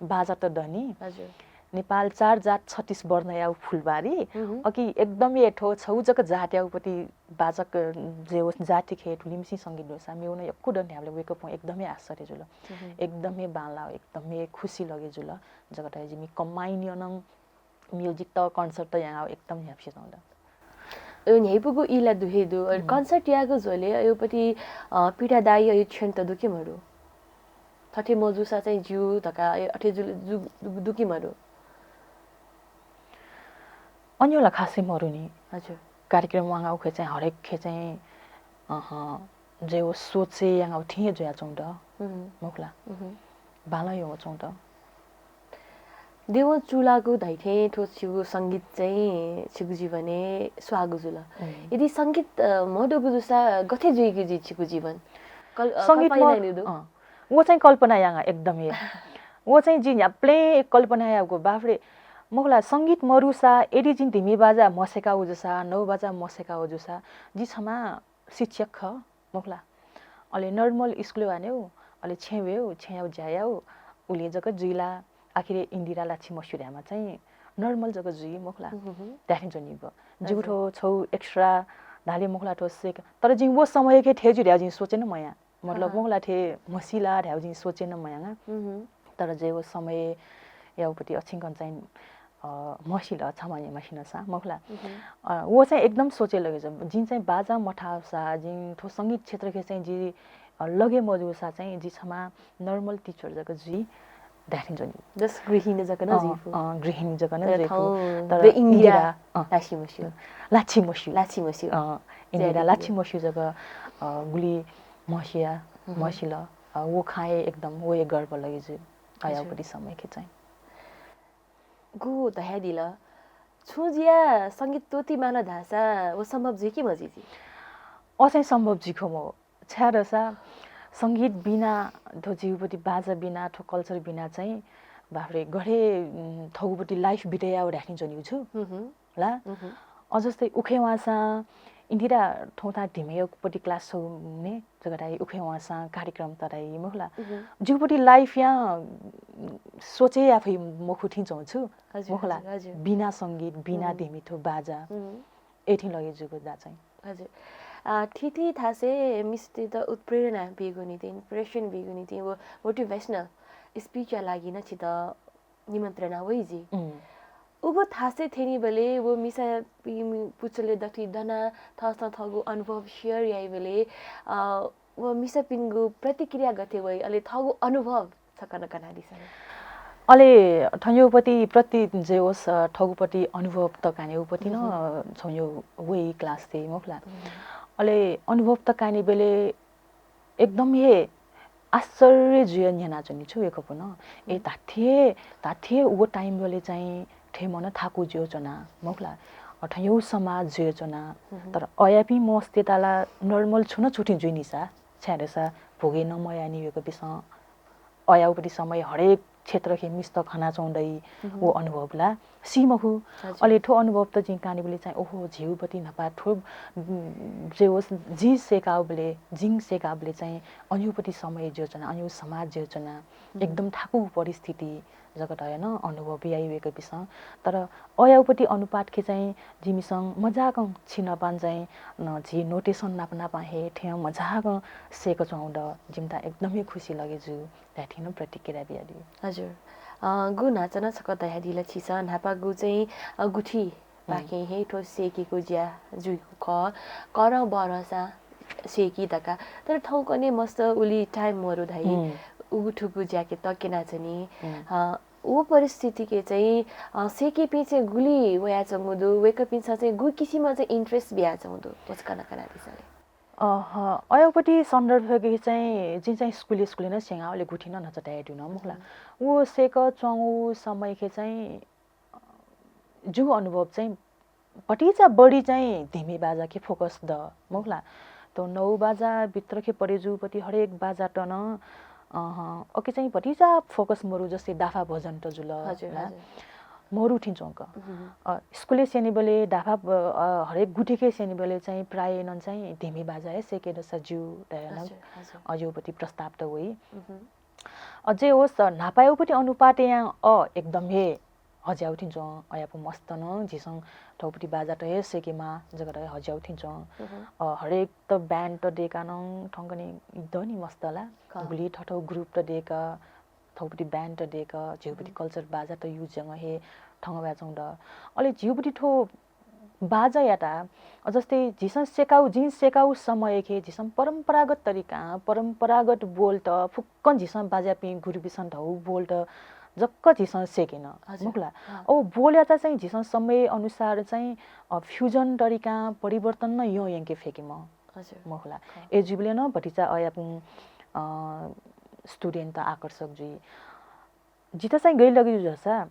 बाजा त दनी हजुर नेपाल 4 जात 36 वर्ण याउ फुलबारी अकि एकदमै ठो छौ जक जाट्याउपट्टि बाजक जे जाति खे ठुलिमसी सङ्गीत दोसा मेउन यक्कु डन्ने हामीले वेकअप एकदमै आश्चर्य जुल एकदमै बाला एकदमै खुसी लगे जुल जगत जिमी कमाइनियन म्युजिक त कन्सर्ट त यहाँ एकदम ह्याप्सी जाउँदा यहीँपुगु इला दुहेदु कन्सर्ट यागो झोले योपट्टि पिठा दाई यो छेन त दुकिमहरू थटे मजुसा चाहिँ जिउ धका अठे दुकिमहरू अन्यला खासै मरु नि हजुर कार्यक्रम वहाँ उखे चाहिँ हरेक खे चाहिँ जे वो सोचे यहाँ थिए जो चौंड मुखला बाला यो चौंड देव चुलाको धाइथे ठो छिगु सङ्गीत चाहिँ छिगु जीवने स्वागु जुल यदि सङ्गीत मडो गुजुसा गथे जुइगु जी छिगु जीवन सङ्गीत वो चाहिँ कल्पना यहाँ एकदमै वो चाहिँ जी प्ले कल्पना याको बाफ्रे मुखला सङ्गीत मरुसा एडी जिन धिमी बाजा मसेका उजुसा नौ बाजा मसेका उजुसा जी छमा शिक्षक ख मुखला अहिले नर्मल स्कुल वान्यौ अहिले छेव्यौ छेउ ज्यायौ उले जग जुइला आखिर इन्दिरा लाछिमस्यु र्यामा चाहिँ नर्मल जग जुइ मुखला त्यहाँ जनिब जुठो छौ एक्स्ट्रा ढाले मुखला ठो सेक तर जिन वो समय के ठेजु र्याउ जिन सोचेन मया मतलब मुखला ठे मसिला र्याउ जिन सोचेन मया तर जे वो समय याउपट्टि अछिङ्कन चाहिँ मसिला छमाने मसिना सा मुखला वो चाहिँ एकदम सोचे लगे जिन चाहिँ बाजा मठासा जिन ठो सङ्गीत क्षेत्र के चाहिँ जी लगे मजुसा चाहिँ जी छमा नर्मल टिचर जग जी दाखिन जनि जस गृहिणी जग न जिफु गृहिणी जग न जिफु तर इन्दिरा लाछिमस्यु इन्दिरा लाछिमस्यु जग गुली मसिया मसिला वो खाए एकदम वो एक गर्व लगे जी आयापट्टि समय के चाहिँ गु दया दिल छुजिया सङ्गीत तोती माला धासा वो सम्भव जी कि मजी जी असाई सम्भव जीखो म छ्यारसा सङ्गीत बिना ठो जीवपट्टि बाजा बिना ठो कल्चर बिना चाहिँ बाफ्रे गढे थौपट्टि लाइफ बिताया राख्ने जनिउ छु ला अजस्तै उखे वासा इन्दिरा ठौता ढिमेपट्टि क्लास छौ ने जगराई उखे वासा कार्यक्रम तराई मुखला जीवपट्टि लाइफ यहाँ सोचे आफै म खुठी जाउँछु मुखला बिना सङ्गीत बिना ढिमिठो बाजा एठी लगे जुगो दा चाहिँ हजुर ठिठी थासे मिस्ते त उत्प्रेरणा बेगो नि थिइन् इन्स्पिरेसन बेगो नि थिइन् वो मोटिभेसनल स्पिच लागि न छित निमन्त्रणा वइ जी उगो थासे थेनी बेले वो मिसा पुचले दथि दना थस थगु अनुभव शेयर याइ बेले वो मिसा पिंगु प्रतिक्रिया गथे वइ अले थगु अनुभव छकन कनादिसन अले ठन्योपति प्रति जे होस् ठगुपट्टि अनुभव त कान्योपति न छन्यो वइ क्लास थे मुखला अले अनुभव त काने बेले एकदम हे आश्चर्य जुय न्याना जनि छु एक पुन ए ताथे उगो टाइम बेले चाहिँ ठेमन थाकु जोजना मुखला अठयो समाज जोजना तर अयापि मस्ते ताला नर्मल छुन छुटी जुइनिसा छ्यारेसा भोगे न मयानी भएको बिस अयाउपट्टि समय हरेक क्षेत्र के मिस्त खाना चौँदै वो अनुभवला सिमहु अले ठो अनुभव त जिङकानी बेले चाहिँ ओहो झिउपट्टि नपा ठो जे होस् जी सेकाउले जिङ सेकाउले चाहिँ अन्युपट्टि समय योजना अन्यु समाज योजना एकदम थाकु परिस्थिति जगत हैन अनुभव बिआइएको बिस तर अयाउपट्टि अनुपात के चाहिँ जिमिसँग मजाक छिन पान चाहिँ न झि नोटेसन नापना पाहे ठ्या मजाक सेको चौँड जिमता एकदमै खुसी लगे जु त्याठिन प्रतिक्रिया बियादि हजुर गु नाचना छक दया दिला छिस नापा गु चाहिँ गुठी बाके हे ठो सेकेको ज्या जुइको ख कर बरसा सेकी दका तर ठाउँ कने मस्त उली टाइम मरु धाइ उगुठुगु ज्याके तके नाचनी वो परिस्थिति के चाहिँ सेके पिछे गुली वया चंगुदु वेक पिछा चाहिँ गु किसिम चाहिँ इन्ट्रेस्ट बिया चंगुदु उसकन कना दिसले अयोपट्टि सन्दर्भ के चाहिँ जिन चाहिँ स्कुले न सेंगाले गुठिन नचटाए दुन मुखला वो सेक चंगु समय के चाहिँ जो अनुभव चाहिँ पटिचा बढी चाहिँ धिमी बाजा के फोकस द मुखला तो 9 बाजा भित्र के परेजुपति हरेक बाजा टन ओके चाहिँ पटिचा फोकस मरु जस्तै दाफा भजन त जुल मरु उठिन्छ अंक स्कुले सेनिबले दाफा हरेक गुठीके सेनिबले चाहिँ प्राय नन चाहिँ धिमी बाजा है सेके दसा जिउ दयन अयोपति प्रस्ताव त होइ अझै होस् नापायोपति अनुपात यहाँ एकदम हे हज्या उठिन्छ अयापु मस्त न झिसङ ठौपटी बाजा त हे सेकेमा जगत हज्या उठिन्छ हरेक त ब्यान्ड त देका न ठंगने दनी मस्तला गुली ठठौ ग्रुप त देका थौपटी ब्यान्ड त देका झिउपटी कल्चर बाजा त युज जङ हे ठंग बाजौं द अले झिउपटी ठो बाजा याटा जस्तै झिसङ सेकाउ समय के झिसङ परम्परागत तरिका परम्परागत बोल त फुक्कन झिसङ बाजा पि गुरुबिसन ढौ बोल त जक्क झिसङ सेकेन मुखला ओ बोल्या त चाहिँ झिसङ समय अनुसार चाहिँ फ्युजन तरिका परिवर्तन न यो यंके फेके म मुखला एजुबले न भटिचा अयापु स्टुडेन्ट त आकर्षक जुई जिता चाहिँ गइ लगी जसा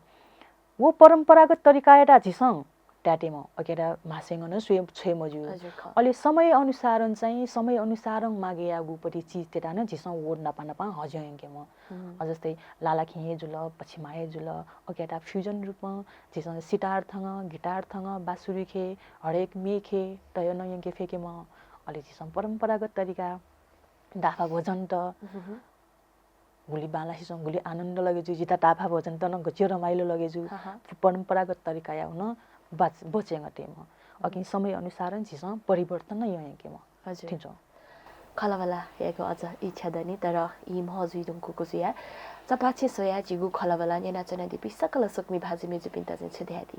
वो परम्परागत तरिका एटा झिसङ ट्याटेम अकेरा मासेङ न स्वयं छे मजु अले समय अनुसार मागे आगुपटी चीज तेटा न झिसङ वोड नपा हज्यो यंके म जस्तै लाला खिए जुल पछिमाए जुल अकेटा फ्युजन रूपमा झिसङ सितार थंग गिटार थंग बासुरी खे हरेक मेखे तय न यंके फेके म अले झिसङ परम्परागत तरिका दाफा भोजन त गुली बाला हिसङ गुली आनन्द लगेजु जिता दाफा भोजन त न गच्यो रमाइलो लगेजु परम्परागत तरिका या हुन बचेंग टेम अकि समय अनुसार झिसङ परिवर्तन न यंके म हजुर खलावला याको अझ इच्छा दनि तर इ महजुइ दुंको कुसिया चपाछे सोया जिगु खलावला नेना चना दिपि सकल सुकमी भाजी मेजु पिन्ता चाहिँ छ्यादी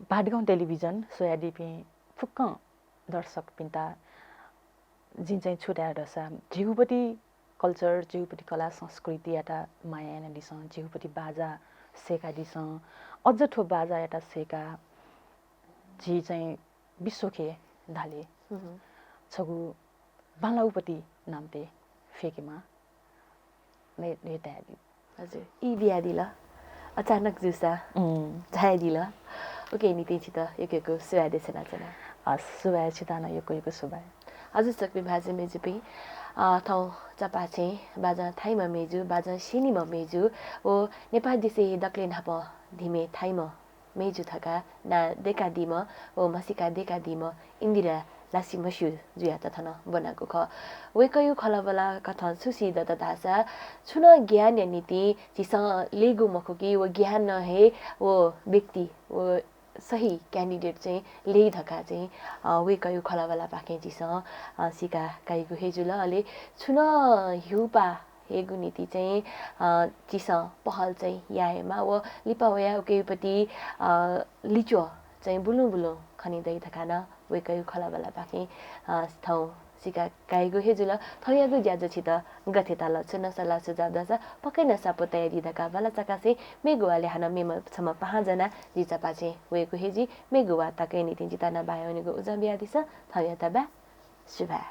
भाटगाउँ टेलिभिजन सोया दिपि फुक्क दर्शक पिन्ता जिन चाहिँ छुट्या दसा जिगुपति कल्चर जिगुपति कला संस्कृति याटा माया न दिस जिगुपति बाजा सेका दिस अझ ठो बाजा याटा सेका जी चाहिँ विश्वखे धाले छगु बालाउपति नामते फेकेमा ने नेतादी हजुर इ बिया दिला अचानक जुसा झाय दिला ओके नि तेछि त एकेको सुया देसना चना सुया छिताना यको सुबाय हजुर सकबे भाजे मेजुपि थौ चपाछे बाजा थाइमा मेजु बाजा सिनिमा मेजु ओ नेपाल दिसे दक्ले नाप धिमे थाइमा मेजु थका ना देका दिम ओ मसिका देका दिम इन्दिरा लाचिमास्यु जुया तथन बनाको ख वेकयु खलबला कथा सुसी द ततासा छुन ज्ञान या नीति जिस लेगु मखुकी वो ज्ञान न हे वो व्यक्ति वो सही क्यान्डिडेट चाहिँ ले धका चाहिँ वेकयु खलबला पाके जिस सिका काइगु हेजुल अले छुन हिउपा हेगु नीति चाहिँ जिस पहल चाहिँ याएमा वो लिपावया केपटी लिचो चाहिँ बुलु खनिदै थकाना वेकयु खलाबला पाके थौ सिका काइगु हेजुल थयागु ज्याज छित गथेता लछन सला सुझाव दसा पक्कै नसापो तयारी धका बला चकासे मेगुवाले हाना मेम छम 5 जना जिचा पाछे वेकु हेजी मेगुवा तकै नीति जिता न बायोनेगु उजबिया दिस थया तबा शुभा